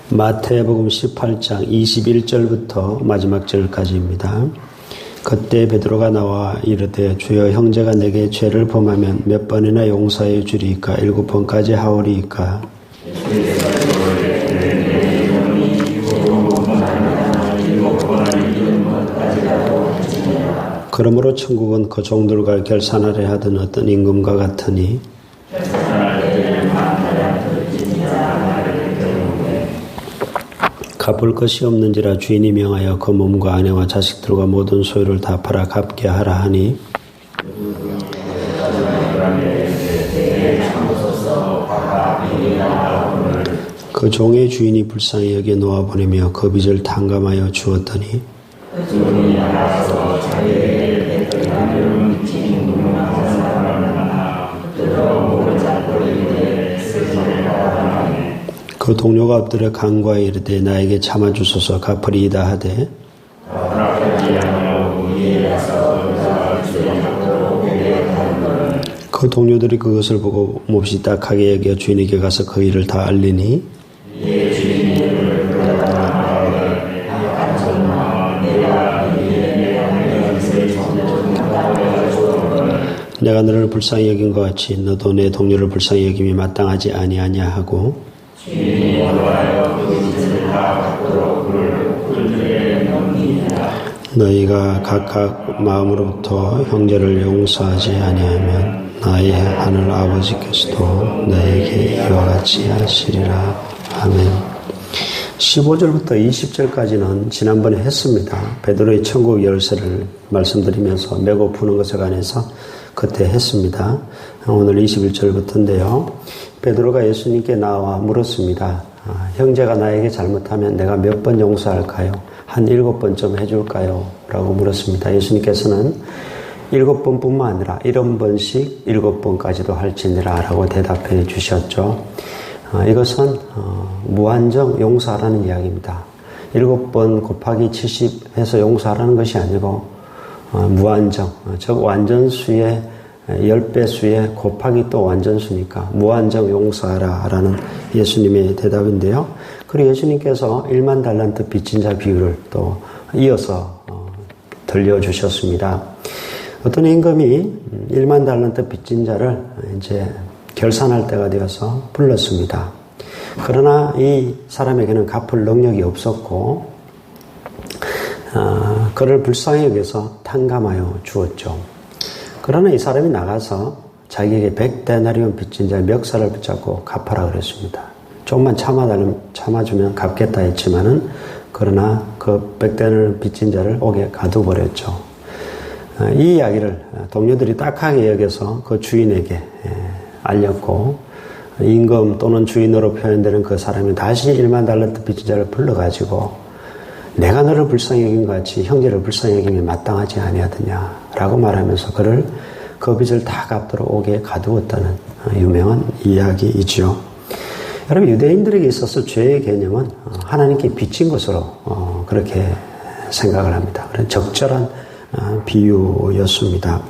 마태복음 18장 21절부터 마지막 절까지입니다. 그때 베드로가 나와 이르되 주여 형제가 내게 죄를 범하면 몇 번이나 용서해 주리이까 7번까지 하오리이까. 그러므로 천국은 그 종들과 결산하려 하던 어떤 임금과 같으니 갚을 것이 없는지라 주인이 명하여 그 몸과 아내와 자식들과 모든 소유를 다 팔아 갚게 하라 하니 그 종의 주인이 불쌍히 여겨 놓아보내며 그 빚을 탕감하여 주었더니 그 동료가 엎드려 간구하여 이르되 나에게 참아주소서 갚으리이다 하되 그 동료들이 그것을 보고 몹시 딱하게 여겨 주인에게 가서 그 일을 다 알리니 내가 너를 불쌍히 여긴 것 같이 너도 내 동료를 불쌍히 여김이 마땅하지 아니하냐 하고 너희가 각각 마음으로부터 형제를 용서하지 아니하면 나의 하늘 아버지께서도 너에게 이와 같이 하시리라. 아멘. 15절부터 20절까지는 지난번에 했습니다. 베드로의 천국 열쇠를 말씀드리면서 메고 푸는 것에 관해서 그때 했습니다. 오늘 21절부터인데요. 베드로가 예수님께 나와 물었습니다. 형제가 나에게 잘못하면 내가 몇 번 용서할까요? 한 7번쯤 해줄까요? 라고 물었습니다. 예수님께서는 7번뿐만 아니라 70번씩 7번까지도 할지니라 라고 대답해 주셨죠. 이것은 무한정 용서하라는 이야기입니다. 7번 곱하기 70 해서 용서하라는 것이 아니고 무한정, 즉 완전수의 10배수에 곱하기 또 완전수니까 무한정 용서하라 라는 예수님의 대답인데요. 그리고 예수님께서 1만 달란트 빚진 자 비유를 또 이어서 들려주셨습니다. 어떤 임금이 1만 달란트 빚진 자를 이제 결산할 때가 되어서 불렀습니다. 그러나 이 사람에게는 갚을 능력이 없었고 그를 불쌍히 여겨서 탕감하여 주었죠. 그러나 이 사람이 나가서 자기에게 100데나리온 빚진 자의 멱살을 붙잡고 갚아라 그랬습니다. 조금만 참아주면 갚겠다 했지만은 그러나 그 100데나리온 빚진 자를 옥에 가두어버렸죠. 이 이야기를 동료들이 딱하게 여겨서 그 주인에게 알렸고 임금 또는 주인으로 표현되는 그 사람이 다시 1만 달란트 빚진 자를 불러가지고 내가 너를 불쌍히 여긴 것 같이 형제를 불쌍히 여김이 마땅하지 아니하더냐라고 말하면서 그를 그 빚을 다 갚도록 옥에 가두었다는 유명한 이야기이죠. 여러분 유대인들에게 있어서 죄의 개념은 하나님께 빚진 것으로 그렇게 생각을 합니다. 그런 적절한 비유였습니다.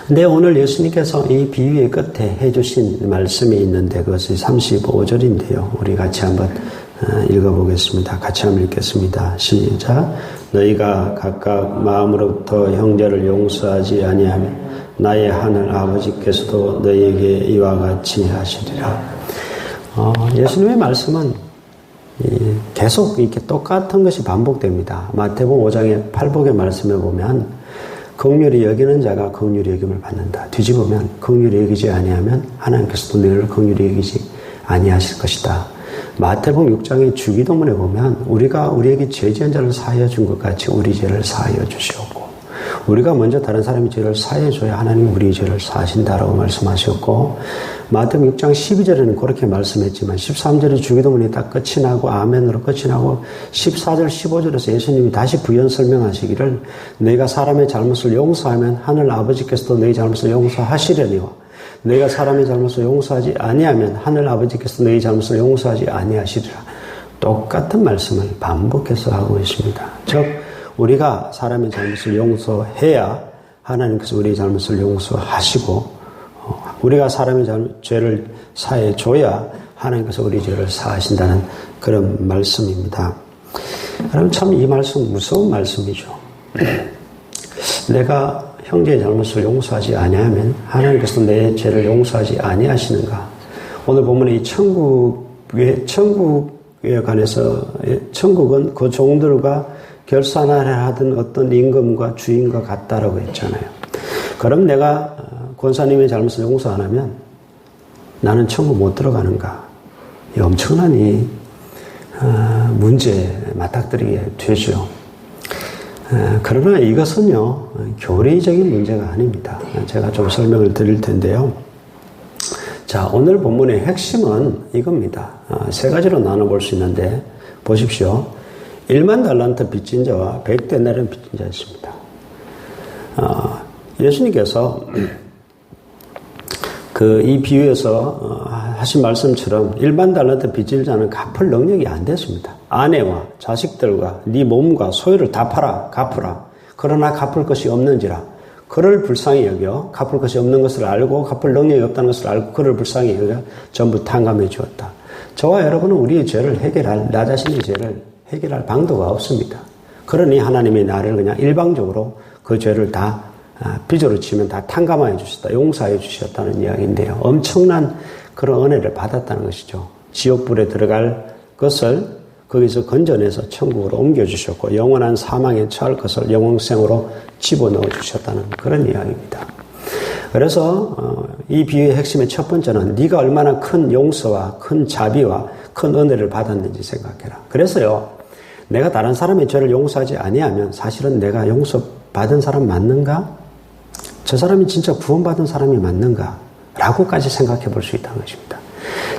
근데 오늘 예수님께서 이 비유의 끝에 해주신 말씀이 있는데 그것이 35절인데요. 우리 같이 한번 읽어보겠습니다. 같이 한번 읽겠습니다. 시작. 너희가 각각 마음으로부터 형제를 용서하지 아니하면 나의 하늘 아버지께서도 너희에게 이와 같이 하시리라. 예수님의 말씀은 계속 이렇게 똑같은 것이 반복됩니다. 마태복음 5장의 팔복의 말씀에 보면 긍휼히 여기는 자가 긍휼히 여김을 받는다. 뒤집으면 긍휼히 여기지 아니하면 하나님께서도 너희를 긍휼히 여기지 아니하실 것이다. 마태복음 6장의 주기도문에 보면 우리가 우리에게 죄 지은 자를 사하여 준 것 같이 우리 죄를 사하여 주시옵고 우리가 먼저 다른 사람의 죄를 사하여 줘야 하나님이 우리의 죄를 사하신다라고 말씀하셨고 마태복음 6장 12절에는 그렇게 말씀했지만 13절의 주기도문이 딱 끝이 나고 아멘으로 끝이 나고 14절 15절에서 예수님이 다시 부연 설명하시기를 너희가 사람의 잘못을 용서하면 하늘 아버지께서도 너희 잘못을 용서하시려니와 너희가 사람의 잘못을 용서하지 아니하면 하늘 아버지께서 너희 잘못을 용서하지 아니하시리라. 똑같은 말씀을 반복해서 하고 있습니다. 즉 우리가 사람의 잘못을 용서해야 하나님께서 우리의 잘못을 용서하시고 우리가 사람의 죄를 사해 줘야 하나님께서 우리 죄를 사하신다는 그런 말씀입니다. 여러분 참 이 말씀 무서운 말씀이죠. 내가 형제의 잘못을 용서하지 아니하면 하나님께서 내 죄를 용서하지 아니하시는가. 오늘 본문에 이 천국에 관해서 천국은 그 종들과 결산하려 하던 어떤 임금과 주인과 같다라고 했잖아요. 그럼 내가 권사님의 잘못을 용서 안 하면 나는 천국 못 들어가는가. 이 엄청난 이 문제에 맞닥뜨리게 되죠. 그러나 이것은요, 교리적인 문제가 아닙니다. 제가 좀 설명을 드릴 텐데요. 자, 오늘 본문의 핵심은 이겁니다. 세 가지로 나눠볼 수 있는데, 보십시오. 1만 달란트 빚진 자와 100데나리온 빚진 자였습니다. 예수님께서 이 비유에서 하신 말씀처럼 1만 달란트 빚질 자는 갚을 능력이 안 됐습니다. 아내와 자식들과 네 몸과 소유를 다 팔아 갚으라. 그러나 갚을 것이 없는지라. 그를 불쌍히 여겨 갚을 것이 없는 것을 알고 갚을 능력이 없다는 것을 알고 그를 불쌍히 여겨 전부 탕감해 주었다. 저와 여러분은 우리의 죄를 나 자신의 죄를 해결할 방도가 없습니다. 그러니 하나님이 나를 그냥 일방적으로 그 죄를 다 빚으로 치면 다 탕감하여 주셨다. 용서하여 주셨다는 이야기인데요. 엄청난 그런 은혜를 받았다는 것이죠. 지옥불에 들어갈 것을 거기서 건져내서 천국으로 옮겨주셨고 영원한 사망에 처할 것을 영원생으로 집어넣어 주셨다는 그런 이야기입니다. 그래서 이 비유의 핵심의 첫 번째는 네가 얼마나 큰 용서와 큰 자비와 큰 은혜를 받았는지 생각해라. 그래서요. 내가 다른 사람의 죄를 용서하지 아니하면 사실은 내가 용서받은 사람 맞는가? 저 사람이 진짜 구원받은 사람이 맞는가? 라고까지 생각해 볼 수 있다는 것입니다.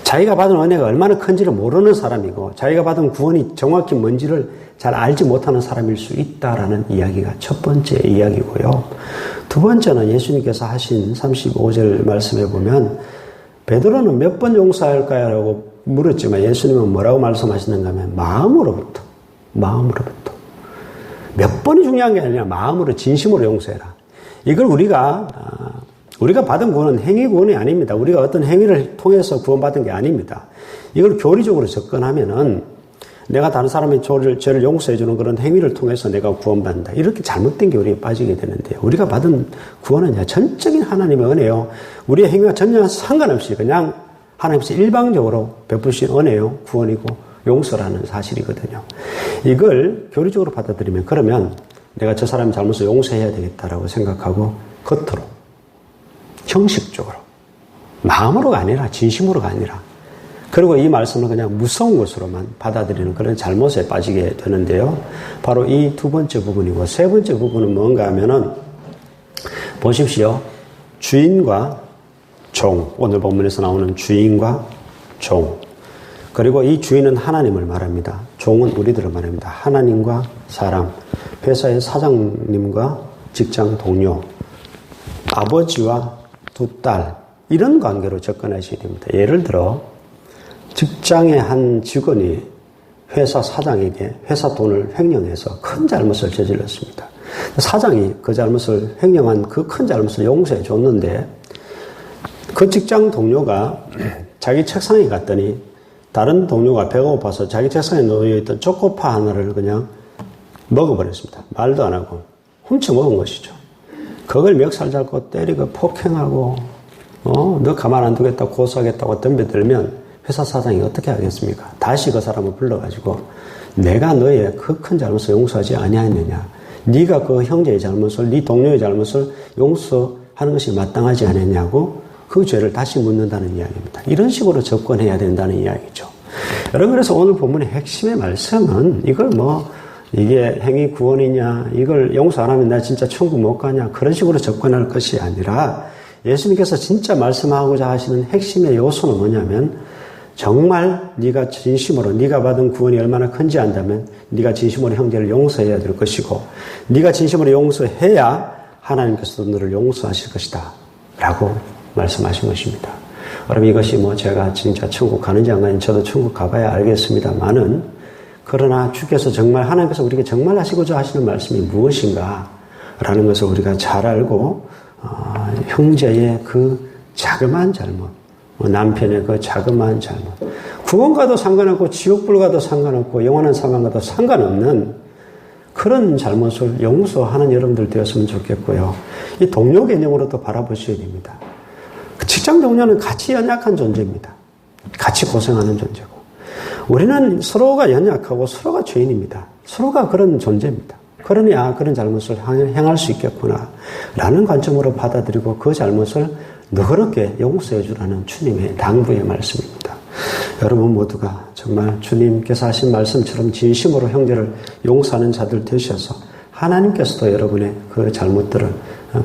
자기가 받은 은혜가 얼마나 큰지를 모르는 사람이고 자기가 받은 구원이 정확히 뭔지를 잘 알지 못하는 사람일 수 있다라는 이야기가 첫 번째 이야기고요. 두 번째는 예수님께서 하신 35절 말씀에 보면 베드로는 몇 번 용서할까요? 라고 물었지만 예수님은 뭐라고 말씀하시는가 하면 마음으로부터 몇 번이 중요한 게 아니라 마음으로 진심으로 용서해라. 이걸 우리가 받은 구원은 행위 구원이 아닙니다. 우리가 어떤 행위를 통해서 구원받은 게 아닙니다. 이걸 교리적으로 접근하면은 내가 다른 사람의 죄를 용서해 주는 그런 행위를 통해서 내가 구원받는다. 이렇게 잘못된 교리에 빠지게 되는데요. 우리가 받은 구원은 전적인 하나님의 은혜요. 우리의 행위와 전혀 상관없이 그냥 하나님께서 일방적으로 베푸신 은혜요. 구원이고 용서라는 사실이거든요. 이걸 교리적으로 받아들이면 그러면 내가 저 사람의 잘못을 용서해야 되겠다라고 생각하고 겉으로 형식적으로 마음으로가 아니라 진심으로가 아니라 그리고 이 말씀을 그냥 무서운 것으로만 받아들이는 그런 잘못에 빠지게 되는데요. 바로 이 두 번째 부분이고 세 번째 부분은 뭔가 하면은 보십시오. 주인과 종, 오늘 본문에서 나오는 주인과 종. 그리고 이 주인은 하나님을 말합니다. 종은 우리들을 말합니다. 하나님과 사람, 회사의 사장님과 직장 동료, 아버지와 두 딸, 이런 관계로 접근하셔야 됩니다. 예를 들어 직장의 한 직원이 회사 사장에게 회사 돈을 횡령해서 큰 잘못을 저질렀습니다. 사장이 그 잘못을 횡령한 그 큰 잘못을 용서해 줬는데 그 직장 동료가 자기 책상에 갔더니 다른 동료가 배가 고파서 자기 책상에 놓여있던 초코파 하나를 그냥 먹어버렸습니다. 말도 안 하고 훔쳐 먹은 것이죠. 그걸 멱살 잡고 때리고 폭행하고 너 가만 안 두겠다고 고소하겠다고 덤벼들면 회사 사장이 어떻게 하겠습니까? 다시 그 사람을 불러가지고 내가 너의 그 큰 잘못을 용서하지 아니하느냐, 네가 그 형제의 잘못을, 네 동료의 잘못을 용서하는 것이 마땅하지 않았냐고 그 죄를 다시 묻는다는 이야기입니다. 이런 식으로 접근해야 된다는 이야기죠. 여러분, 그래서 오늘 본문의 핵심의 말씀은 이걸 이게 행위 구원이냐, 이걸 용서 안 하면 나 진짜 천국 못 가냐, 그런 식으로 접근할 것이 아니라 예수님께서 진짜 말씀하고자 하시는 핵심의 요소는 뭐냐면 정말 네가 진심으로 네가 받은 구원이 얼마나 큰지 안다면 네가 진심으로 형제를 용서해야 될 것이고 네가 진심으로 용서해야 하나님께서도 너를 용서하실 것이다 라고 말씀하신 것입니다. 여러분, 이것이 제가 진짜 천국 가는지 안 가는지 저도 천국 가봐야 알겠습니다만은, 그러나 주께서 정말 하나님께서 우리에게 정말 하시고자 하시는 말씀이 무엇인가 라는 것을 우리가 잘 알고 형제의 그 자그마한 잘못, 남편의 그 자그마한 잘못, 구원 가도 상관없고 지옥불 가도 상관없고 영원한 사망 가도 상관없는 그런 잘못을 용서하는 여러분들 되었으면 좋겠고요. 이 동료 개념으로도 바라보셔야 됩니다. 직장 동료는 같이 연약한 존재입니다. 같이 고생하는 존재고, 우리는 서로가 연약하고 서로가 죄인입니다. 서로가 그런 존재입니다. 그러니 그런 잘못을 행할 수 있겠구나 라는 관점으로 받아들이고 그 잘못을 너그럽게 용서해 주라는 주님의 당부의 말씀입니다. 여러분 모두가 정말 주님께서 하신 말씀처럼 진심으로 형제를 용서하는 자들 되셔서 하나님께서도 여러분의 그 잘못들을,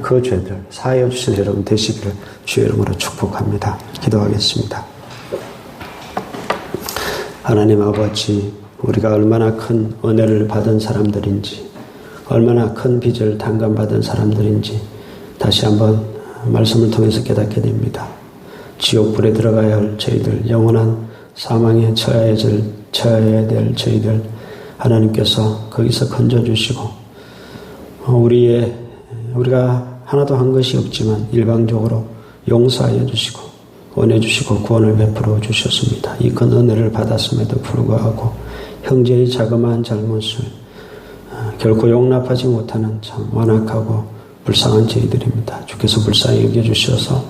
그 죄들 사하여 주시는 여러분 되시기를 주의 이름으로 축복합니다. 기도하겠습니다. 하나님 아버지, 우리가 얼마나 큰 은혜를 받은 사람들인지, 얼마나 큰 빚을 당감받은 사람들인지 다시 한번 말씀을 통해서 깨닫게 됩니다. 지옥불에 들어가야 할 저희들, 영원한 사망에 처해야 될 저희들 하나님께서 거기서 건져주시고, 우리가 하나도 한 것이 없지만 일방적으로 용서하여 주시고 원해 주시고 구원을 베풀어 주셨습니다. 이 큰 은혜를 받았음에도 불구하고 형제의 자그마한 잘못을 결코 용납하지 못하는 참 완악하고 불쌍한 저희들입니다. 주께서 불쌍히 여겨주셔서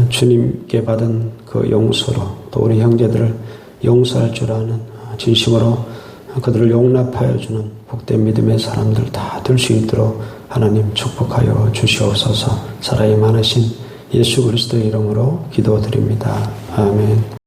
주님께 받은 그 용서로 또 우리 형제들을 용서할 줄 아는 진심으로 그들을 용납하여 주는 복된 믿음의 사람들 다 될 수 있도록 하나님 축복하여 주시옵소서. 사랑이 많으신 예수 그리스도의 이름으로 기도드립니다. 아멘.